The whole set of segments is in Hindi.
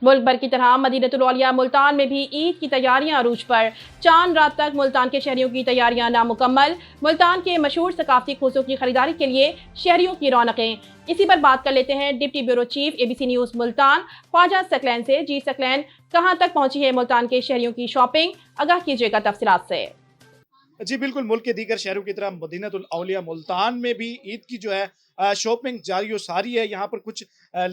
मुल्क भर की तरह मदीनतुल औलिया मुल्तान में भी ईद की तैयारियां अरूज पर। चांद रात तक मुल्तान के शहरियों की तैयारियां नामुकम्मल। मुल्तान के मशहूर सकाफती खूसों की खरीदारी के लिए शहरियों की रौनकें। इसी पर बात कर लेते हैं deputy bureau chief ABC news Multan Khwaja Saqlain से। जी सकलैन, कहां तक पहुंची है मुल्तान के शहरियों की शॉपिंग? आगाह कीजिएगा तफसीलात से। जी बिल्कुल, मुल्क के दीगर शहरों की तरह मदीनतुल औलिया मुल्तान में भी ईद की जो है शॉपिंग जारी और सारी है। यहाँ पर कुछ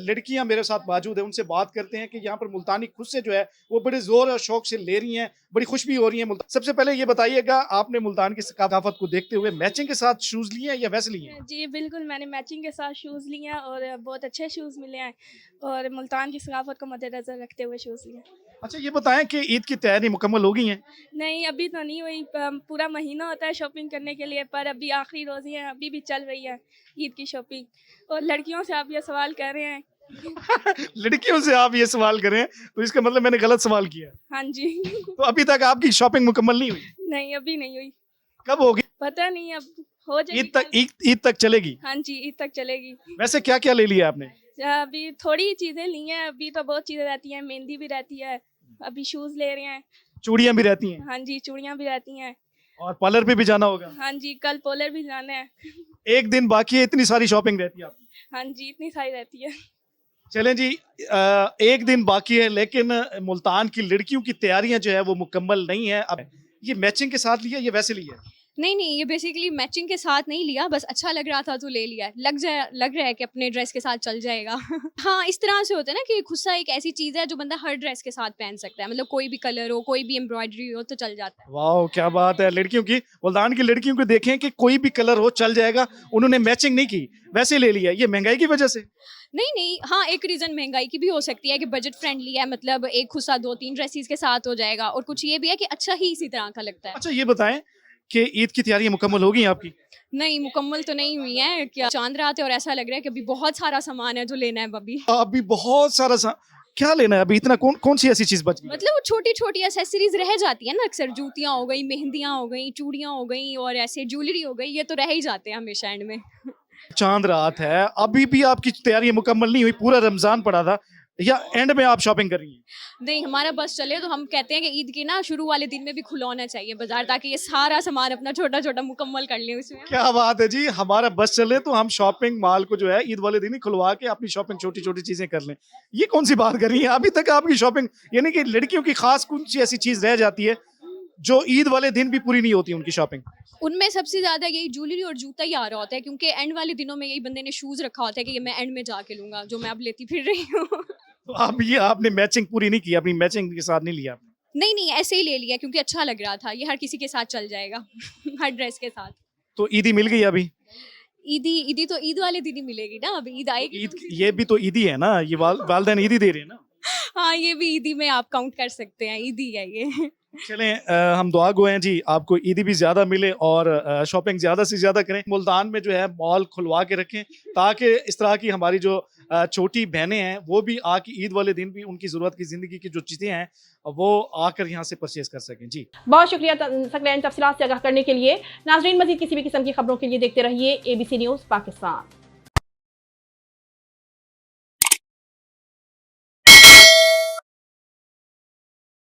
लड़कियां मेरे साथ मौजूद है, उनसे बात करते हैं कि यहाँ पर मुल्तानी खुद से जो है वो बड़े जोर और शौक से ले रही हैं, बड़ी खुश भी हो रही हैं। सबसे पहले ये बताइएगा, आपने मुल्तान की सकाफत को देखते हुए मैचिंग के साथ शूज लिए हैं या वैसे लिए हैं? जी बिल्कुल, मैंने मैचिंग के साथ शूज़ लिए हैं और बहुत अच्छे शूज़ मिले हैं और मुल्तान की सकाफत को मद्देनज़र रखते हुए शूज़ लिए हैं। अच्छा ये बताएं कि ईद की तैयारी मुकम्मल हो गई हैं? नहीं, अभी तो नहीं हुई। पूरा महीना होता है शॉपिंग करने के लिए, पर अभी आखिरी रोज़ ही हैं, अभी भी चल रही है ईद की शॉपिंग। और लड़कियों से आप ये सवाल कर रहे हैं। लड़कियों से आप ये सवाल करें तो इसका मतलब मैंने गलत सवाल किया। हाँ जी। तो अभी तक आपकी शॉपिंग मुकम्मल नहीं हुई? नहीं, अभी नहीं हुई। कब होगी? पता नहीं, अब हो जाएगी। ईद तक चलेगी? हाँ जी, ईद तक चलेगी। वैसे क्या क्या ले लिया आपने? अभी थोड़ी चीज़ें ली हैं, अभी तो बहुत चीज़ें रहती हैं। मेहंदी भी रहती है, अभी शूज़ ले रहे हैं। चूड़ियां भी रहती हैं? हाँ जी, चूड़ियाँ भी रहती हैं। और पार्लर पे भी जाना होगा? हाँ जी, कल पोलर भी जाना है। एक दिन बाकी है, इतनी सारी शॉपिंग रहती है आपकी? हाँ जी, इतनी सारी रहती है। चलें जी, एक दिन बाकी है लेकिन मुल्तान की लड़कियों की तैयारियां जो है वो मुकम्मल नहीं है। अब ये मैचिंग के साथ लिया या वैसे लिया? नहीं, ये बेसिकली मैचिंग के साथ नहीं लिया, बस अच्छा लग रहा था तो ले लिया। लग रहा है कि अपने ड्रेस के साथ चल जाएगा। हाँ, इस तरह से होता है ना कि खुस्सा एक ऐसी चीज़ है जो बंदा हर ड्रेस के साथ पहन सकता है। मतलब कोई भी कलर हो, कोई भी एम्ब्रॉयडरी हो तो चल जाता है। वाह क्या बात है। लड़कियों की, मुल्तान की लड़कियों को देखें कि कोई भी कलर हो चल जाएगा, उन्होंने मैचिंग नहीं की, वैसे ले लिया। ये महंगाई की वजह से? नहीं, हाँ, एक रीज़न महंगाई की भी हो सकती है कि बजट फ्रेंडली है, मतलब एक खुस्सा 2-3 ड्रेसेस के साथ हो जाएगा। और कुछ ये भी है कि अच्छा ही इसी तरह का लगता है। अच्छा ये बताएं कि ईद की तैयारियां मुकम्मल हो गई आपकी? नहीं, मुकम्मल तो नहीं हुई है। क्या चांद रात है और ऐसा लग रहा है कि अभी बहुत सारा सामान है जो लेना है अभी। अभी बहुत सारा क्या लेना है अभी? इतना कौन सी ऐसी चीज बच गई? मतलब वो छोटी-छोटी एक्सेसरीज रह जाती है ना अक्सर। जूतियाँ हो गई, मेहंदियाँ हो गई, चूड़ियाँ हो गई और ऐसे ज्वेलरी हो गई, ये तो रह ही जाते हैं हमेशा एंड में। चांद रात है, अभी भी आपकी तैयारी मुकम्मल नहीं हुई, पूरा रमजान पड़ा था, या एंड में आप शॉपिंग कर रही हैं? नहीं, हमारा बस चले तो हम कहते हैं कि ईद की ना शुरू वाले दिन में भी खुला होना चाहिए बाजार, ताकि ये सारा सामान अपना छोटा-छोटा मुकम्मल कर लें उसमें। क्या बात है जी, हमारा बस चले तो हम शॉपिंग मॉल को जो है ईद वाले दिन ही खुलवा के अपनी शॉपिंग छोटी छोटी चीजें कर लें। ये कौन सी बात कर रही है? अभी तक आपकी शॉपिंग, यानी कि लड़कियों की खास कौन सी ऐसी चीज रह जाती है जो ईद वाले दिन भी पूरी नहीं होती उनकी शॉपिंग? उनमें सबसे ज़्यादा यही ज्वेलरी और जूता ही आ रहा होता है, क्योंकि एंड वाले दिनों में यही बंदे ने शूज़ रखा होता है कि ये मैं एंड में जाके लूँगा, जो मैं अब लेती फिर रही हूँ। तो आप ये आपने मैचिंग पूरी नहीं की, अपनी मैचिंग के साथ नहीं लिया आपने? नहीं, ऐसे ही ले लिया क्योंकि अच्छा लग रहा था। ये हर किसी के साथ चल जाएगा। हर ड्रेस के साथ। तो ईदी मिल गई अभी? ईदी तो ईद वाले दिन ही मिलेगी ना, अब ईद आएगी। ईद ये भी तो ईदी है ना, ये वालदैन ईदी दे रहे हैं ना। हाँ, ये भी ईदी में आप काउंट कर सकते हैं, ईदी है ये। चलें, हम दुआ गो हैं जी, आपको ईदी भी ज़्यादा मिले और शॉपिंग ज़्यादा से ज़्यादा करें। मुल्तान में जो है मॉल खुलवा के रखें ताकि इस तरह की हमारी जो छोटी बहनें हैं वो भी आके ईद वाले दिन भी उनकी ज़रूरत की ज़िंदगी की जो चीज़ें हैं वो आकर यहाँ से परचेज कर सकें। जी बहुत शुक्रिया सकलैन तफसीलात से आगाह करने के लिए। नाजरीन, मजीद किसी भी किस्म की खबरों के लिए देखते रहिए ABC न्यूज़ पाकिस्तान।